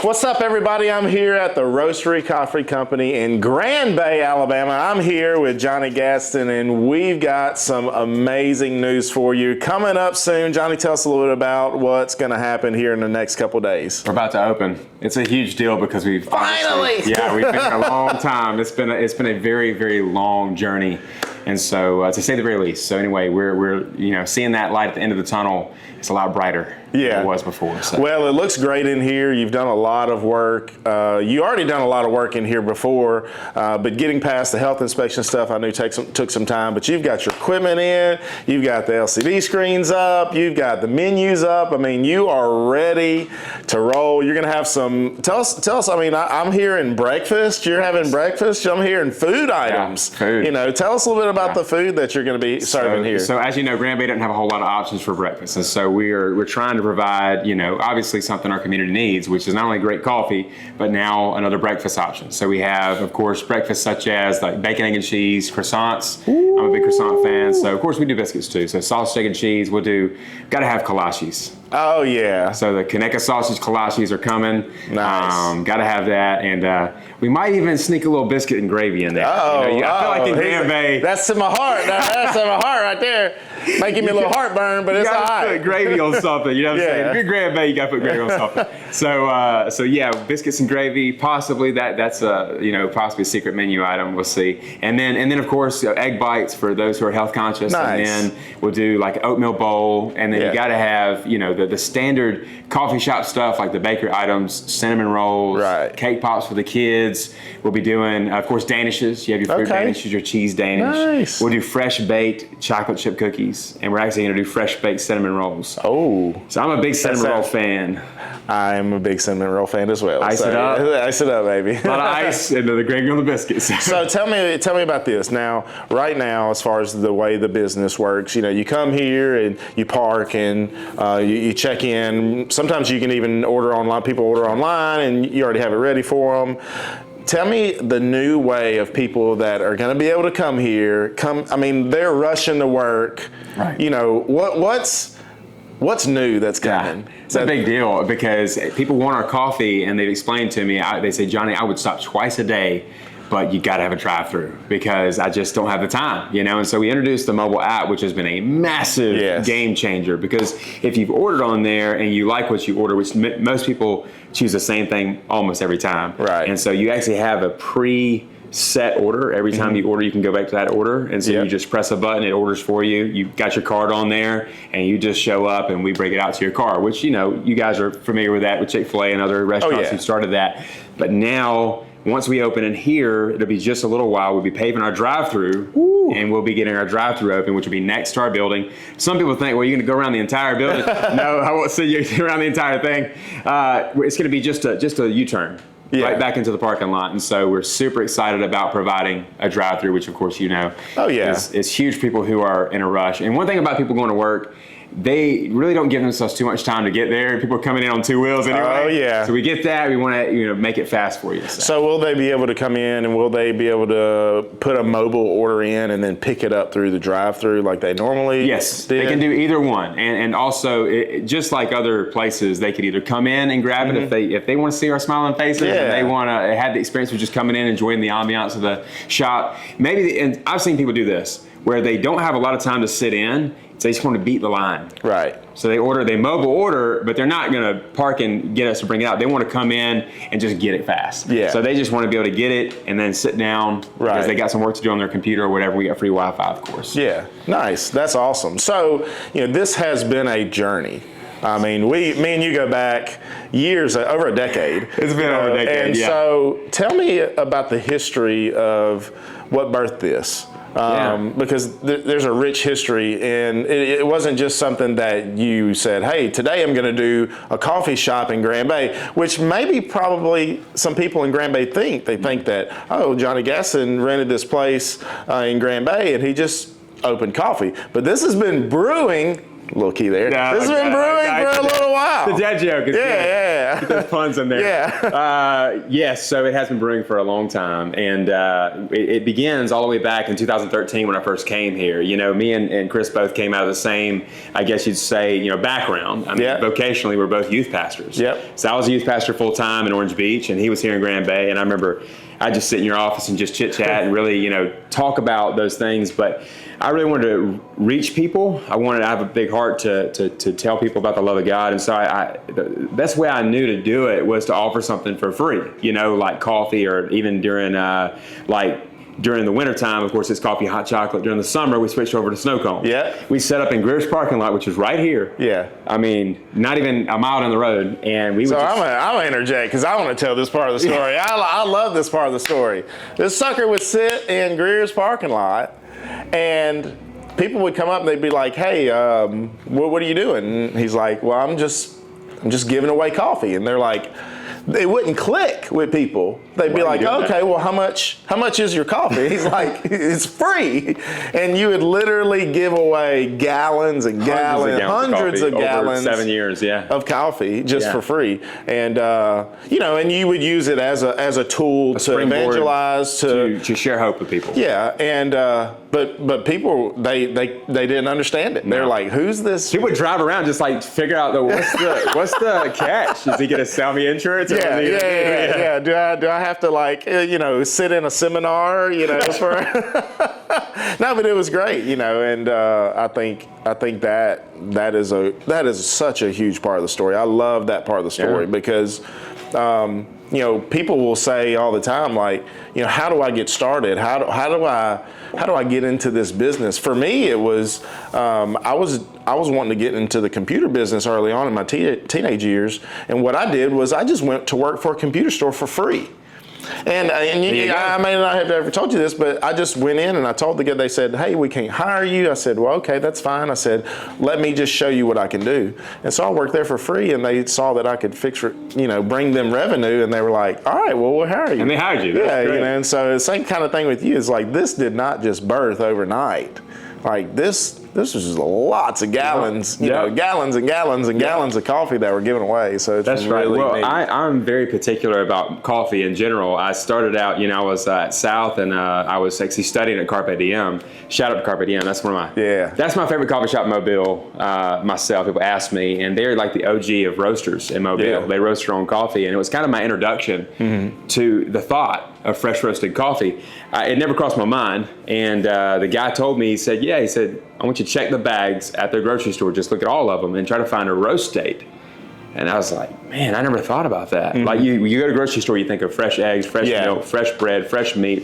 What's up, everybody? I'm here at the Roastery Coffee Company in Grand Bay, Alabama. I'm here with Jonny Gaston, and we've got some amazing news for you coming up soon. Jonny, tell us a little bit about what's going to happen here in the next couple days. We're about to open. It's a huge deal because we've finally, we've been here a long time. It's been a very, very long journey, and so to say the very least. So anyway, we're seeing that light at the end of the tunnel. It's a lot brighter than it was before. So. Well, it looks great in here. You've done a lot of work. You already done a lot of work in here before, but getting past the health inspection stuff, I knew took some time. But you've got your equipment in. You've got the LCD screens up. You've got the menus up. I mean, you are ready to roll. You're going to have some. Tell us. I mean, I'm hearing breakfast. You're having breakfast. I'm hearing food items. Yeah, food. Tell us a little bit about the food that you're going to be serving here. So as you know, Grand Bay doesn't have a whole lot of options for breakfast, and so we're trying to provide, obviously something our community needs, which is not only great coffee, but now another breakfast option. So we have, of course, breakfast such as like bacon, egg, and cheese, croissants. Ooh. I'm a big croissant fan, so of course we do biscuits too. So sausage, egg, and cheese. Got to have kolaches. Oh yeah. So the Kaneka sausage kolaches are coming. Nice. Got to have that, and we might even sneak a little biscuit and gravy in there. I feel like in Grand Bay. That's to my heart. That's to my heart right there. Making me a little heartburn, but it's all right. Put gravy on something. You know what I'm saying? If you're Grand Bay, you got to put gravy on something. So yeah, biscuits and gravy. Possibly that's possibly a secret menu item. We'll see. And then of course egg bites for those who are health conscious. Nice. And then we'll do like an oatmeal bowl. And then you got to have the standard coffee shop stuff like the bakery items, cinnamon rolls, cake pops for the kids. We'll be doing, of course, danishes. You have your fruit danishes, your cheese danish. Nice. We'll do fresh baked chocolate chip cookies, and we're actually going to do fresh baked cinnamon rolls. Oh. So I'm a big cinnamon roll fan. I'm a big cinnamon roll fan as well. Ice it up. Ice it up, baby. A lot of ice and the gravy on the biscuits. So tell me about this. Now, right now, as far as the way the business works, you come here and you park and you check in. Sometimes you can even order online. People order online and you already have it ready for them. Tell me the new way of people that are going to be able to come here. They're rushing to work. Right. What's new that's coming? Yeah. It's a big deal because people want our coffee, and they've explained to me, they say, Jonny, I would stop twice a day, but you got to have a drive-through because I just don't have the time, And so we introduced the mobile app, which has been a massive game changer, because if you've ordered on there and you like what you order, which most people choose the same thing almost every time. Right. And so you actually have a pre-set order. Every time you order, you can go back to that order. And so you just press a button, it orders for you. You got your card on there, and you just show up, and we bring it out to your car, which, you guys are familiar with that with Chick-fil-A and other restaurants who started that. But now, once we open in here, it'll be just a little while. We'll be paving our drive-through, and we'll be getting our drive-through open, which will be next to our building. Some people think, well, you're going to go around the entire building. No, I won't send you around the entire thing. It's going to be just a U-turn. Right back into the parking lot. And so we're super excited about providing a drive-through, which of course is huge for people who are in a rush. And one thing about people going to work, they really don't give themselves too much time to get there. People are coming in on two wheels anyway. Oh yeah. So we get that. We want to make it fast for you. So will they be able to come in, and will they be able to put a mobile order in and then pick it up through the drive-through like they normally? Yes, they can do either one. And also, just like other places, they could either come in and grab it if they want to see our smiling faces and they want to have the experience of just coming in, enjoying the ambiance of the shop. And I've seen people do this where they don't have a lot of time to sit in. So they just want to beat the line. Right. So they mobile order, but they're not going to park and get us to bring it out. They want to come in and just get it fast. Yeah. So they just want to be able to get it and then sit down because they got some work to do on their computer or whatever. We got free Wi-Fi, of course. Yeah. Nice. That's awesome. So, this has been a journey. I mean, me and you go back years, over a decade. It's been over a decade, and so tell me about the history of what birthed this. Because there's a rich history, and it wasn't just something that you said, hey, today I'm going to do a coffee shop in Grand Bay, which probably some people in Grand Bay think. They think that, oh, Jonny Gaston rented this place in Grand Bay, and he just opened coffee. But this has been brewing little key there. Yeah, This has been brewing for a little while. The dad joke is good. Yeah. Get those puns in there. Yeah. Yes, so it has been brewing for a long time. And it begins all the way back in 2013 when I first came here. You know, me and Chris both came out of the same, I guess you'd say, you know, background. I mean, vocationally, we're both youth pastors. Yep. So I was a youth pastor full time in Orange Beach, and he was here in Grand Bay. And I remember I'd just sit in your office and just chit chat and really, you know, talk about those things. But I really wanted to reach people. I wanted to have a big heart to tell people about the love of God. And so the best way I knew to do it was to offer something for free, you know, like coffee, or even during during the wintertime, of course, it's coffee, hot chocolate. During the summer, we switched over to snow cone. Yeah. We set up in Greer's parking lot, which is right here. Yeah. I mean, not even a mile down the road. And we would I'm gonna interject because I want to tell this part of the story. I love this part of the story. This sucker would sit in Greer's parking lot, and people would come up and they'd be like, "Hey, what are you doing?" And he's like, "Well, I'm just giving away coffee." And they're like, they wouldn't click with people. They'd be like, "Okay, well, how much is your coffee?" He's like, "It's free." And you would literally give away gallons and gallons, hundreds of gallons, over 7 years, of coffee just for free. And you know, and you would use it as a tool to evangelize, to share hope with people. Yeah, and but people they didn't understand it. They're like, "Who's this?" People would drive around just like figure out what's the catch? Is he gonna sell me insurance? Yeah. Do I have to, like, you know, sit in a seminar, you know, for no, but it was great, you know, and I think that is such a huge part of the story. I love that part of the story because you know, people will say all the time, like, you know, how do I get started? How do I get into this business? For me, it was I was wanting to get into the computer business early on in my teenage years, and what I did was I just went to work for a computer store for free. And I may not have ever told you this, but I just went in and I told the guy, they said, "Hey, we can't hire you." I said, "Well, okay, that's fine." I said, "Let me just show you what I can do." And so I worked there for free, and they saw that I could bring them revenue, and they were like, "All right, well, we'll hire you." And they hired you. That's great. You know, and so the same kind of thing with you is like, this did not just birth overnight. Like this was just lots of gallons, you know, gallons and gallons and gallons of coffee that were given away. So it's that's really right. Well, neat. I'm very particular about coffee in general. I started out, you know, I was at South, and I was actually studying at Carpe Diem. Shout out to Carpe Diem. That's one of my that's my favorite coffee shop in Mobile. Myself, people ask me, and they're like the OG of roasters in Mobile. Yeah. They roast their own coffee, and it was kind of my introduction to the thought of fresh roasted coffee. It never crossed my mind, and the guy told me, he said, "I want you to check the bags at their grocery store, just look at all of them and try to find a roast date." And I was like, man, I never thought about that. Like you go to a grocery store, you think of fresh eggs, fresh milk, fresh bread, fresh meat,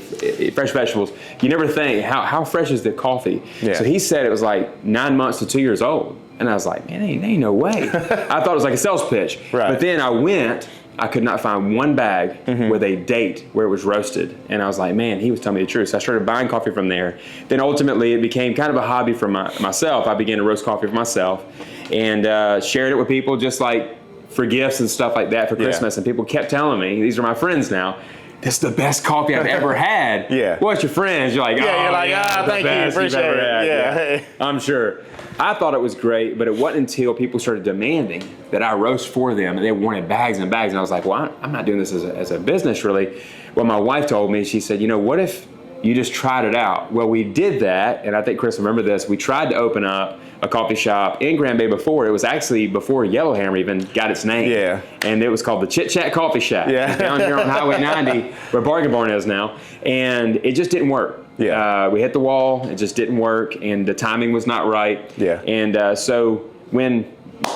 fresh vegetables. You never think, how fresh is the coffee? Yeah. So he said it was like 9 months to 2 years old. And I was like, man, ain't no way. I thought it was like a sales pitch. Right. But then I could not find one bag with a date where it was roasted. And I was like, man, he was telling me the truth. So I started buying coffee from there. Then ultimately it became kind of a hobby for myself. I began to roast coffee for myself and shared it with people, just like for gifts and stuff like that for Christmas. And people kept telling me, these are my friends now, "This is the best coffee I've ever had." What's your friends? You're like, thank you, appreciate it. I'm sure. I thought it was great, but it wasn't until people started demanding that I roast for them, and they wanted bags and bags. And I was like, well, I'm not doing this as a business, really. Well, my wife told me, she said, you know, what if you just tried it out? Well, we did that, and I think Chris remember this. We tried to open up a coffee shop in Grand Bay before. It was actually before Yellowhammer even got its name. Yeah. And it was called the Chit Chat Coffee Shack. Yeah. Down here on Highway 90, where Bargain Barn is now. And it just didn't work. Yeah. We hit the wall. It just didn't work, and the timing was not right. Yeah. And so when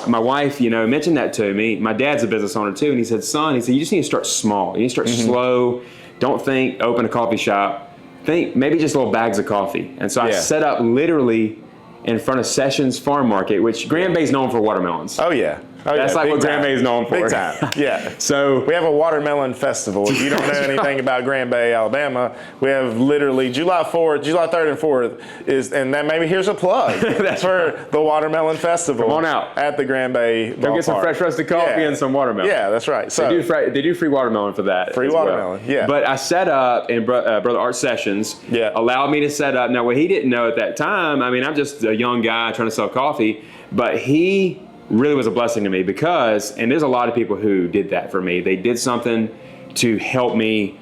my wife, you know, mentioned that to me, my dad's a business owner too, and he said, "Son," he said, "you just need to start small. You need to start slow. Don't think open a coffee shop. Think maybe just little bags of coffee." And so I set up literally in front of Sessions Farm Market, which Grand Bay's known for watermelons. Oh yeah. Oh, That's yeah, like big what Grand time. Bay is known for. Big time, yeah. So we have a watermelon festival. If you don't know anything about Grand Bay, Alabama, we have literally July 3rd and 4th and then maybe here's a plug for the watermelon festival. Come on out at the Grand Bay. Go get some fresh roasted coffee and some watermelon. Yeah, that's right. So they do free watermelon for that. Free watermelon, well. yeah. But I set up, and Brother Art Sessions allowed me to set up. Now, what he didn't know at that time, I mean, I'm just a young guy trying to sell coffee, but he really was a blessing to me because, and there's a lot of people who did that for me. They did something to help me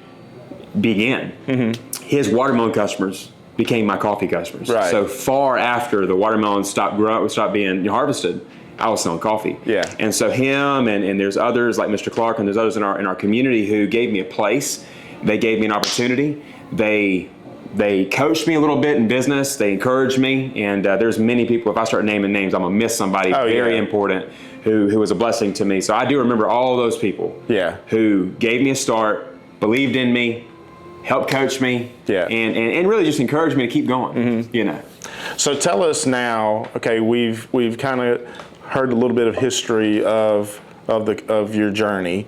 begin. Mm-hmm. His watermelon customers became my coffee customers. Right. So far after the watermelon stopped being harvested, I was selling coffee. Yeah. And so him and there's others like Mr. Clark and there's others in our community who gave me a place. They gave me an opportunity. They coached me a little bit in business. They encouraged me. And there's many people, if I start naming names, I'm going to miss somebody very important who was a blessing to me. So I do remember all those people who gave me a start, believed in me, helped coach me, and really just encouraged me to keep going, you know. So tell us now, okay, we've kind of heard a little bit of history of your journey.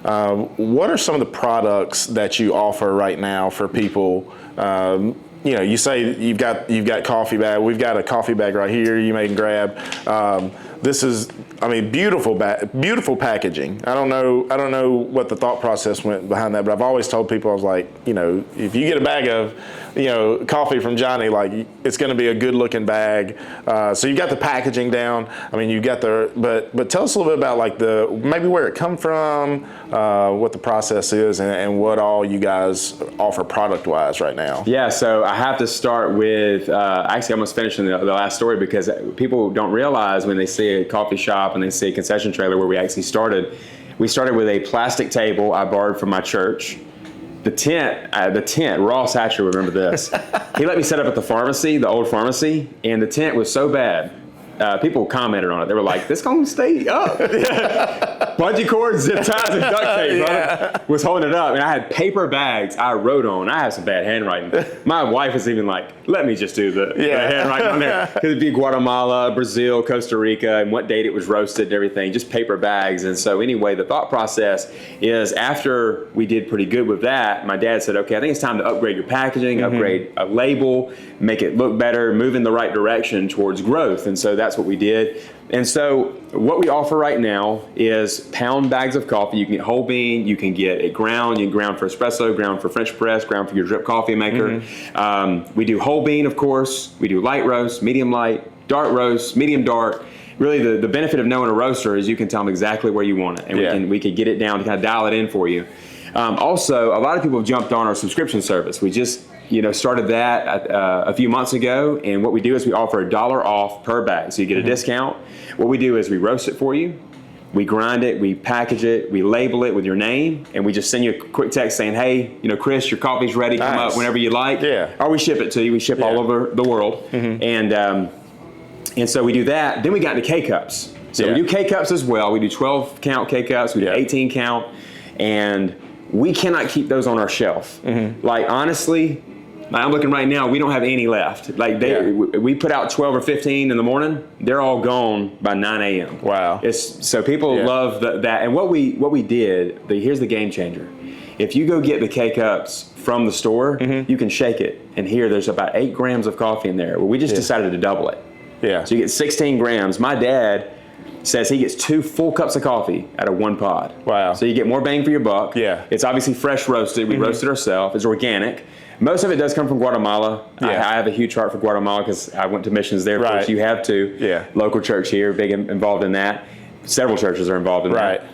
What are some of the products that you offer right now for people? You know, you say you've got coffee bag. We've got a coffee bag right here. You may grab. This is, I mean, beautiful packaging. I don't know what the thought process went behind that, but I've always told people, I was like, you know, if you get a bag of, you know, coffee from Jonny, like it's going to be a good looking bag. So you've got the packaging down. I mean, you've got but tell us a little bit about like maybe where it come from, what the process is, and what all you guys offer product wise right now. Yeah, so I have to start with, actually I'm almost finishing the last story because people don't realize when they see a coffee shop and they see a concession trailer where we actually started. We started with a plastic table I borrowed from my church. The tent, Ross Hatcher, remember this. He let me set up at the pharmacy, the old pharmacy, and the tent was so bad. People commented on it. They were like, this gonna stay up. Bungee cords, zip ties, and duct tape, brother, was holding it up. And I had paper bags I wrote on. I have some bad handwriting. My wife was even like, let me just do the handwriting on there. Because it'd be Guatemala, Brazil, Costa Rica, and what date it was roasted and everything, just paper bags. And so anyway, the thought process is after we did pretty good with that, my dad said, okay, I think it's time to upgrade your packaging, upgrade a label, make it look better, move in the right direction towards growth. And so that's what we did. And so what we offer right now is pound bags of coffee. You can get whole bean, you can get it ground, you can ground for espresso, ground for French press, ground for your drip coffee maker. We do whole bean, of course. We do light roast, medium light, dark roast, medium dark. Really the benefit of knowing a roaster is you can tell them exactly where you want it. And we can get it down to kind of dial it in for you. Also, a lot of people have jumped on our subscription service. We just started that a few months ago, and what we do is we offer $1 off per bag, so you get a discount. What we do is we roast it for you, we grind it, we package it, we label it with your name, and we just send you a quick text saying, hey, Chris, your coffee's ready, come up whenever you like. Or we ship it to you. We ship all over the world. And so we do that. Then we got into K-Cups. So we do K-Cups as well. We do 12 count K-Cups, we do 18 count, and we cannot keep those on our shelf. Like, honestly, I'm looking right now, we don't have any left. Like we put out 12 or 15 in the morning, they're all gone by 9 a.m. Wow. So people love that. And what we did, here's the game changer. If you go get the K-Cups from the store, you can shake it. And here there's about 8 grams of coffee in there. Well, we just decided to double it. So you get 16 grams. My dad says he gets 2 full cups of coffee out of 1 pod. Wow. So you get more bang for your buck. It's obviously fresh roasted. We roast it ourselves. It's organic. Most of it does come from Guatemala. I have a huge heart for Guatemala because I went to missions there. Of course, you have too. Local church here, big involved in that. Several churches are involved in that.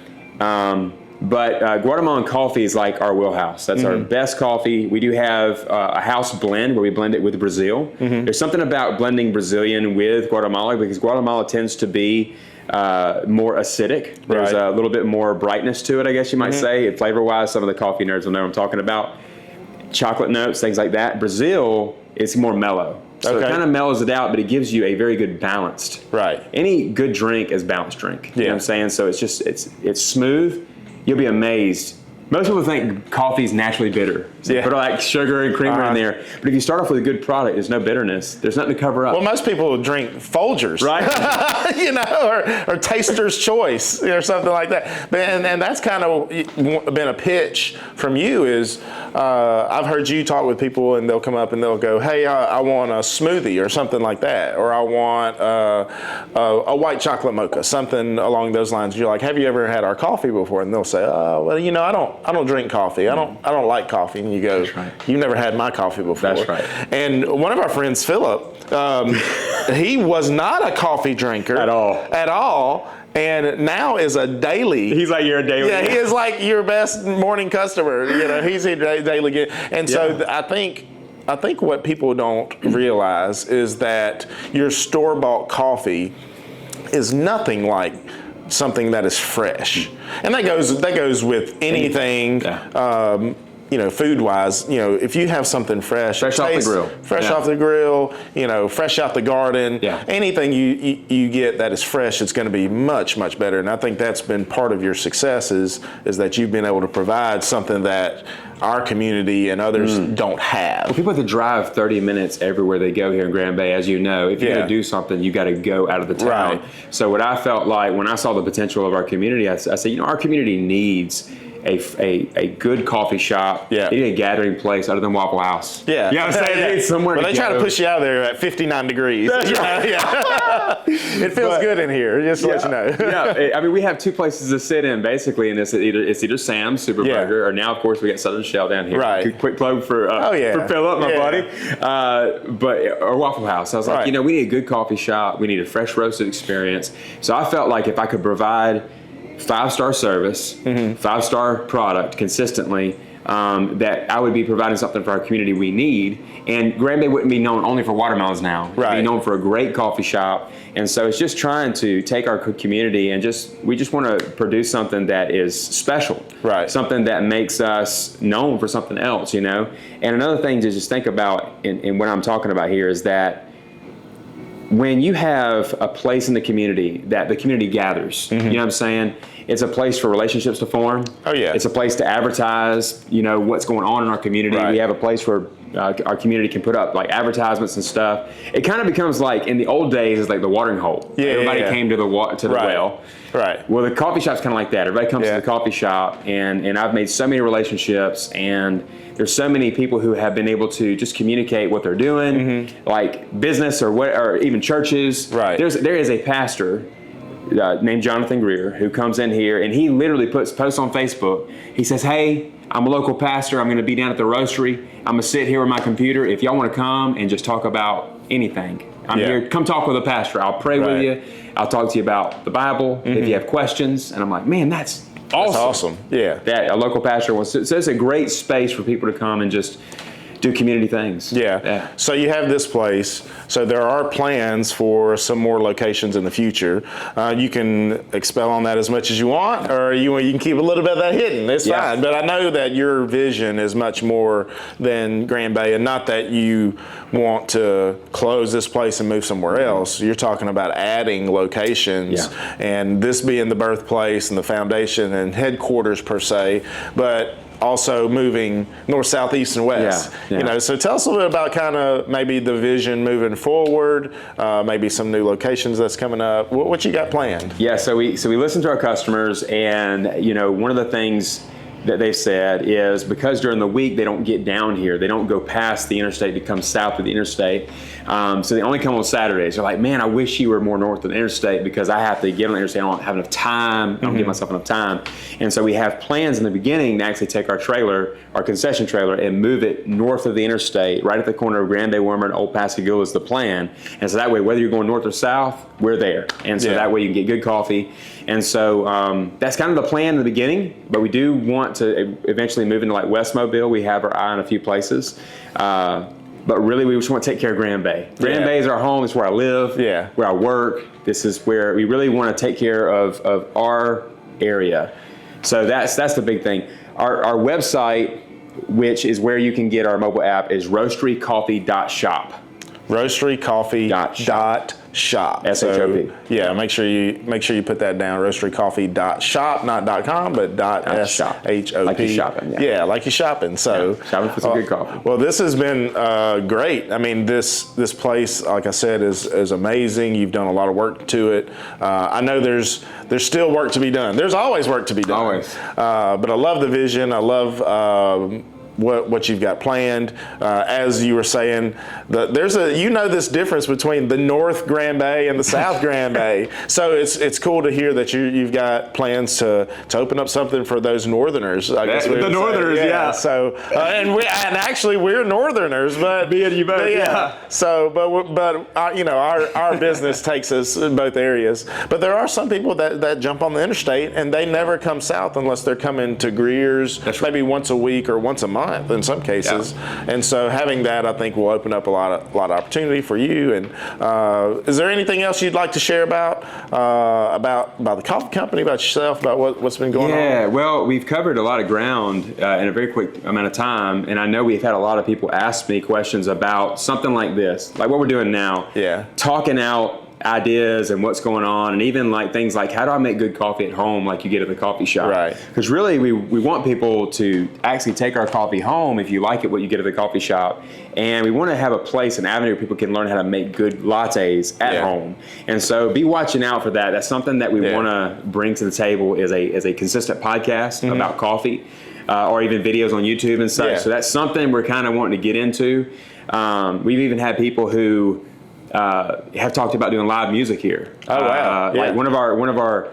But Guatemalan coffee is like our wheelhouse. That's our best coffee. We do have a house blend where we blend it with Brazil. There's something about blending Brazilian with Guatemala because Guatemala tends to be more acidic. There's a little bit more brightness to it, I guess you might say. And flavor-wise, some of the coffee nerds will know what I'm talking about. Chocolate notes, things like that. Brazil is more mellow. So it kind of mellows it out, but it gives you a very good balanced. Any good drink is balanced drink. You know what I'm saying? So it's just, it's smooth. You'll be amazed. Most people think coffee is naturally bitter. So you put all that sugar and creamer in there. But if you start off with a good product, there's no bitterness. There's nothing to cover up. Well, most people drink Folgers, right? You know, or Taster's Choice or something like that. And that's kind of been a pitch from you is I've heard you talk with people and they'll come up and they'll go, hey, I want a smoothie or something like that. Or I want a white chocolate mocha, something along those lines. You're like, have you ever had our coffee before? And they'll say, oh, well, you know, I don't drink coffee. I don't like coffee. And you go, you've never had my coffee before. That's right. And one of our friends, Philip, he was not a coffee drinker at all. And now is a daily. He's like your daily. Yeah, he is like your best morning customer. You know, he's here daily. And so I think what people don't realize is that your store-bought coffee is nothing like something that is fresh, and that goes with anything. You know, food-wise, you know, if you have something fresh off the grill, off the grill, you know, fresh out the garden, anything you get that is fresh, it's going to be much, much better. And I think that's been part of your success is that you've been able to provide something that our community and others don't have. Well, people have to drive 30 minutes everywhere they go here in Grand Bay, as you know. If you're going to do something, you got to go out of the town. Right. So what I felt like when I saw the potential of our community, I said, you know, our community needs a good coffee shop. They need a gathering place other than Waffle House. Yeah. You know what I'm saying? They need somewhere they try to push you out of there at 59 degrees. That's right. It feels good in here, just to let you know. I mean, we have two places to sit in, basically, and it's either Sam's Superburger, or now, of course, we got Southern Shell down here. Right. Quick plug for Philip, my buddy. Or Waffle House. I was like, you know, we need a good coffee shop. We need a fresh roasted experience. So I felt like if I could provide 5-star service, 5-star product consistently, that I would be providing something for our community we need. And Grand Bay wouldn't be known only for watermelons now. It'd be known for a great coffee shop. And so it's just trying to take our community and we just want to produce something that is special. Something that makes us known for something else, you know. And another thing to just think about in what I'm talking about here is that when you have a place in the community that the community gathers, you know what I'm saying? It's a place for relationships to form. It's a place to advertise, you know, what's going on in our community. We have a place where our community can put up like advertisements and stuff. It kind of becomes like in the old days, it's like the watering hole. Everybody came to the well. Well, the coffee shop's kind of like that. Everybody comes to the coffee shop, and I've made so many relationships, and there's so many people who have been able to just communicate what they're doing, like business or even churches. There is a pastor named Jonathan Greer who comes in here, and he literally posts on Facebook. He says, hey, I'm a local pastor. I'm going to be down at the Roastery. I'm going to sit here with my computer. If y'all want to come and just talk about anything, I'm here. Come talk with a pastor. I'll pray with you. I'll talk to you about the Bible if you have questions. And I'm like, man, that's awesome. That's awesome. That a local pastor wants to. So it's a great space for people to come and just do community things. So you have this place. So there are plans for some more locations in the future. You can expel on that as much as you want, or you can keep a little bit of that hidden. It's fine. But I know that your vision is much more than Grand Bay, and not that you want to close this place and move somewhere else. You're talking about adding locations, and this being the birthplace and the foundation and headquarters per se, but also moving north, south, east, and west. You know, so tell us a little bit about kind of maybe the vision moving forward, maybe some new locations that's coming up. What you got planned? So we listen to our customers, and you know, one of the things that they've said is because during the week they don't get down here, they don't go past the interstate to come south of the interstate, so they only come on Saturdays. They're like, man, I wish you were more north of the interstate because I have to get on the interstate. I don't have enough time. I don't give myself enough time. And so we have plans in the beginning to actually take our trailer, our concession trailer, and move it north of the interstate, right at the corner of Grand Bay, Wormer, and Old Pascagoula is the plan. And so that way, whether you're going north or south, we're there. And so that way you can get good coffee. And so that's kind of the plan in the beginning, but we do want to eventually move into like West Mobile. We have our eye on a few places. But really, we just want to take care of Grand Bay. Grand Bay is our home. It's where I live, where I work. This is where we really want to take care of our area. So that's the big thing. Our website, which is where you can get our mobile app, is roasterycoffee.shop. Roasterycoffee.shop. shop. S-H-O-P. So, yeah, make sure you put that down. Roasterycoffee.shop, not .com, but .shop. Like you're shopping. Yeah, like you're shopping. So shopping for some good coffee. Well, this has been great. I mean, this place, like I said, is amazing. You've done a lot of work to it. I know there's still work to be done. There's always work to be done. Always. But I love the vision. I love what you've got planned. As you were saying, there's this difference between the North Grand Bay and the South Grand Bay. So it's cool to hear that you've got plans to open up something for those Northerners. I guess the Northerners, yeah. So and actually we're Northerners, but me and you both, yeah. So but our business takes us in both areas. But there are some people that jump on the interstate and they never come south unless they're coming to Greer's maybe once a week or once a month in some cases. Yeah. And so having that, I think, will open up a lot of opportunity for you. And is there anything else you'd like to share about the coffee company, about yourself, about what's been going on? Yeah, well, we've covered a lot of ground in a very quick amount of time, and I know we've had a lot of people ask me questions about something like this, like what we're doing now. Yeah. Talking out ideas and what's going on, and even like things like, how do I make good coffee at home like you get at the coffee shop? Right. Because really we want people to actually take our coffee home if you like it what you get at the coffee shop, and we want to have a place, an avenue where people can learn how to make good lattes at home. And so be watching out for that. That's something that we want to bring to the table is a consistent podcast about coffee, or even videos on YouTube and such. So that's something we're kind of wanting to get into. We've even had people who have talked about doing live music here. Oh wow! Like one of our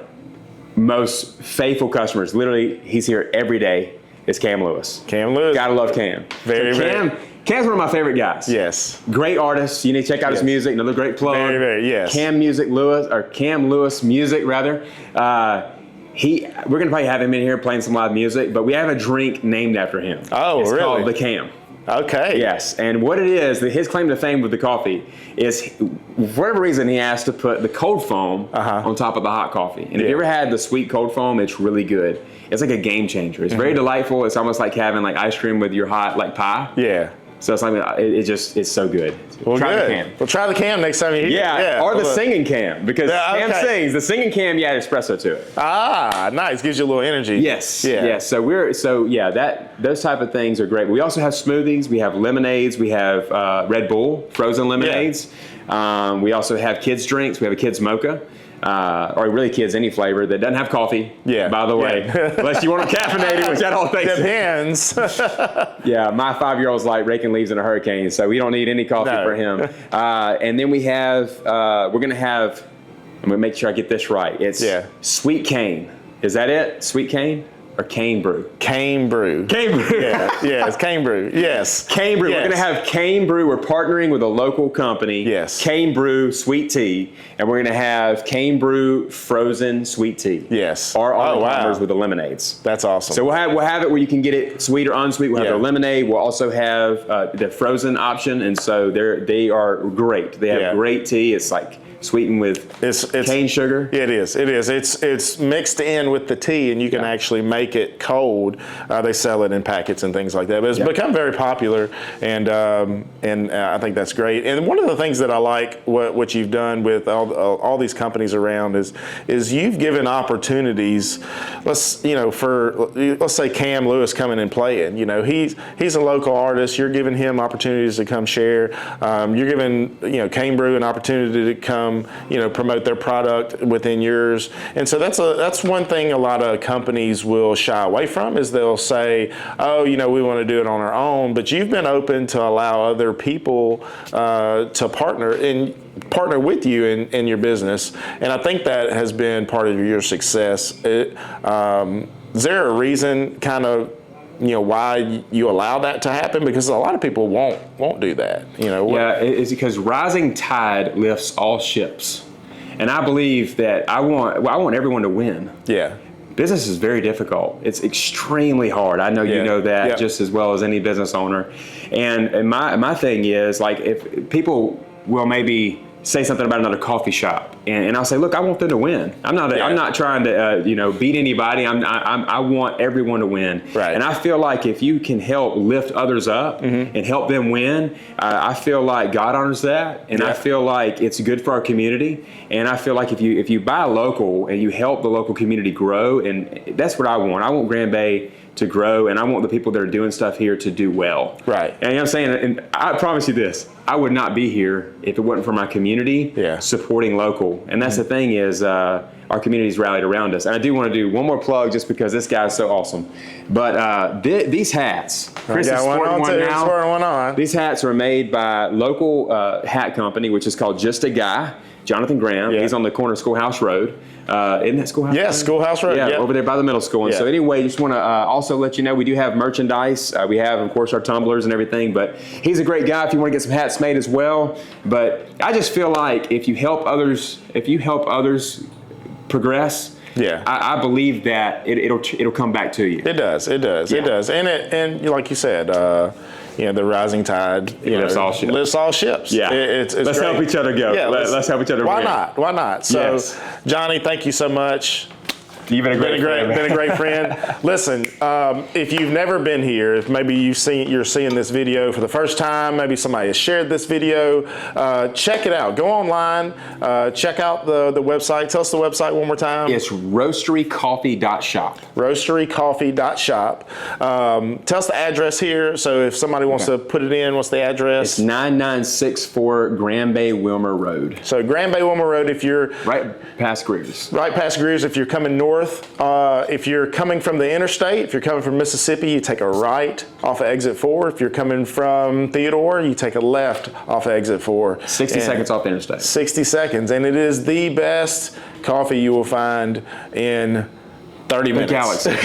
most faithful customers. Literally, he's here every day. Is Cam Lewis. Cam Lewis. Gotta love Cam. Cam's one of my favorite guys. Yes. Great artist. You need to check out his music. Another great plug. Yes. Cam Lewis Music rather. We're gonna probably have him in here playing some live music, but we have a drink named after him. Oh, it's really? Called the Cam. Okay. Yes, and what it is, his claim to fame with the coffee is, for whatever reason, he asked to put the cold foam on top of the hot coffee. And if you ever had the sweet cold foam, it's really good. It's like a game changer. It's very delightful. It's almost like having like ice cream with your hot like pie. Yeah. So it's like it's so good. Well, try good. the Cam. Well, try the Cam next time you're here. Or the singing Cam, because Cam sings. The singing Cam, you add espresso to it. Ah, nice. Gives you a little energy. Yes. Yeah. Yes. Those type of things are great. We also have smoothies. We have lemonades. We have Red Bull frozen lemonades. Yeah. We also have kids drinks. We have a kids mocha. Or really kids, any flavor that doesn't have coffee. Yeah. By the way, unless you want to caffeinate it, which I don't think. Depends. Yeah, my 5-year-old's like raking leaves in a hurricane, so we don't need any coffee for him. And then we have, I'm gonna make sure I get this right. It's sweet cane. Is that it? Sweet cane? Or cane brew? Cane brew. Cane brew. Yeah, it's cane brew. Yes. Cane brew. Yes. We're going to have cane brew. We're partnering with a local company. Yes. Cane brew sweet tea. And we're going to have cane brew frozen sweet tea. Yes. Or on with the lemonades. That's awesome. So we'll have it where you can get it sweet or unsweet. We'll have the lemonade. We'll also have the frozen option. And so they are great. They have great tea. It's like sweetened with cane sugar. It is. It's mixed in with the tea, and you can actually make it cold. They sell it in packets and things like that. But it's become very popular, and I think that's great. And one of the things that I like what you've done with all these companies around is you've given opportunities. Let's say Cam Lewis coming and playing. You know, he's a local artist. You're giving him opportunities to come share. You're giving Cane Brew an opportunity to come promote their product within yours. And so that's one thing a lot of companies will shy away from, is they'll say, oh, we want to do it on our own. But you've been open to allow other people to partner with you in your business. And I think that has been part of your success. Is there a reason kind of why you allow that to happen? Because a lot of people won't do that. It's because rising tide lifts all ships, and I believe that I want everyone to win. Yeah. Business is very difficult. It's extremely hard. I know you know that just as well as any business owner. And my thing is, like, if people will maybe say something about another coffee shop, and I'll say, look, I want them to win. I'm not trying to beat anybody. I want everyone to win. Right. And I feel like if you can help lift others up and help them win, I feel like God honors that, and I feel like it's good for our community. And I feel like if you buy local and you help the local community grow, and that's what I want. I want Grand Bay to grow, and I want the people that are doing stuff here to do well. Right. And you know what I'm saying? And I promise you this, I would not be here if it wasn't for my community supporting local. And that's the thing is our community's rallied around us. And I do want to do one more plug just because this guy's so awesome. But these hats, Chris is sporting one now. These hats are made by local hat company, which is called Just a Guy, Jonathan Graham. He's on the corner of Schoolhouse Road. Isn't that Schoolhouse Road? Yeah, Schoolhouse Road. Yeah, over there by the middle school. And so anyway, just want to also let you know we do have merchandise. We have, of course, our tumblers and everything. But he's a great guy if you want to get some hats made as well. But I just feel like if you help others progress, I believe that it'll come back to you. It does. It does. And like you said, the rising tide lifts all ships. Yeah. It's let's great. help each other go. Yeah, let's help each other Why win. not? Why not? So, Jonny, thank you so much. You've been a great friend. Listen, if you've never been here, if maybe you're seeing this video for the first time, maybe somebody has shared this video, check it out. Go online, check out the website. Tell us the website one more time. It's roasterycoffee.shop. Roasterycoffee.shop. Tell us the address here. So if somebody wants to put it in, what's the address? It's 9964 Grand Bay Wilmer Road. So Grand Bay Wilmer Road, if you're right past Greer's. Right past Greer's, if you're coming north. If you're coming from the interstate, if you're coming from Mississippi, you take a right off of exit 4. If you're coming from Theodore, you take a left off of exit 4. 60 seconds off the interstate. 60 seconds. And it is the best coffee you will find in 30 minutes. Galaxy.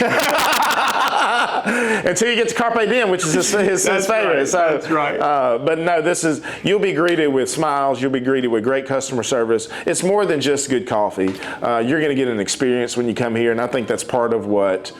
Until you get to Carpe Diem, which is his favorite. Right. So, that's right. But no, you'll be greeted with smiles. You'll be greeted with great customer service. It's more than just good coffee. You're going to get an experience when you come here, and I think that's part of what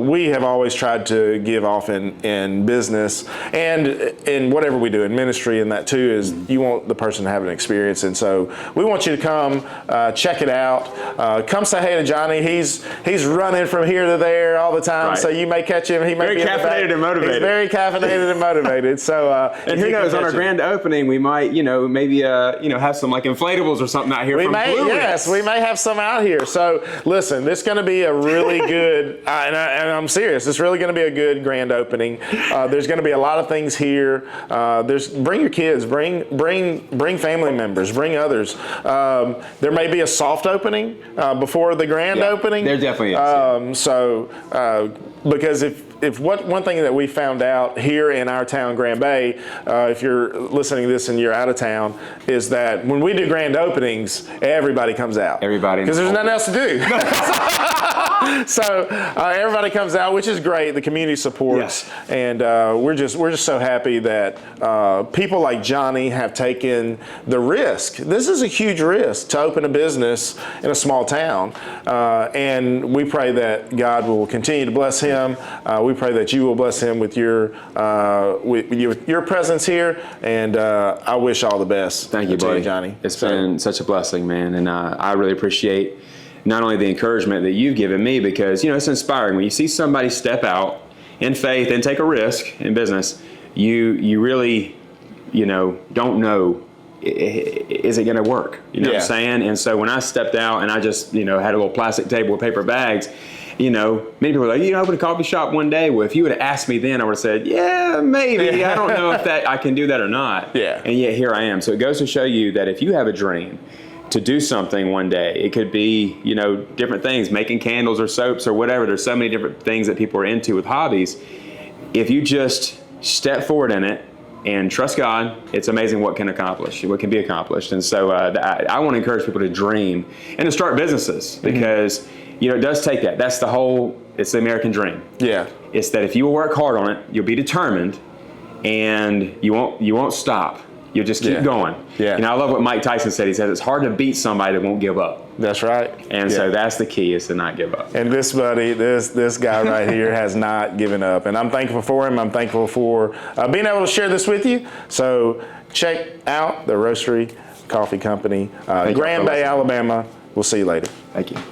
we have always tried to give off in business and in whatever we do in ministry, and that too is you want the person to have an experience. And so we want you to come check it out. Come say hey to Jonny. He's running from here to there all the time, so you may catch him. He may very be caffeinated and motivated. He's very caffeinated and motivated. So, and who knows? On our grand opening, we might, maybe, have some like inflatables or something out here. We may have some out here. So, listen, this is going to be a really good, and I'm serious. It's really going to be a good grand opening. There's going to be a lot of things here. Bring your kids, bring family members, bring others. There may be a soft opening before the grand opening. There definitely is. Because if one thing that we found out here in our town, Grand Bay, if you're listening to this and you're out of town, is that when we do grand openings, everybody comes out. Everybody. Because there's nothing else to do. So everybody comes out, which is great. The community supports, and we're just so happy that people like Jonny have taken the risk. This is a huge risk to open a business in a small town, and we pray that God will continue to bless him. We pray that you will bless him with your presence here, and I wish all the best. Thank you, buddy. Jonny. It's been such a blessing, man, and I really appreciate not only the encouragement that you've given me, because it's inspiring when you see somebody step out in faith and take a risk in business. You really don't know, is it going to work? You know what I'm saying? And so when I stepped out and I just had a little plastic table with paper bags, many people are like, open a coffee shop one day. Well, if you would have asked me then, I would have said, yeah, maybe. I don't know if I can do that or not. Yeah. And yet here I am. So it goes to show you that if you have a dream to do something one day, it could be, different things, making candles or soaps or whatever. There's so many different things that people are into with hobbies. If you just step forward in it and trust God, it's amazing what can be accomplished. And so I want to encourage people to dream and to start businesses, because it does take that. That's it's the American dream. Yeah. It's that if you will work hard on it, you'll be determined, and you won't stop. You'll just keep going. Yeah. I love what Mike Tyson said. He said it's hard to beat somebody that won't give up. That's right. And so that's the key, is to not give up. And this guy right here has not given up. And I'm thankful for him. I'm thankful for being able to share this with you. So check out the Roastery Coffee Company, you, Grand Bay, fellas. Alabama. We'll see you later. Thank you.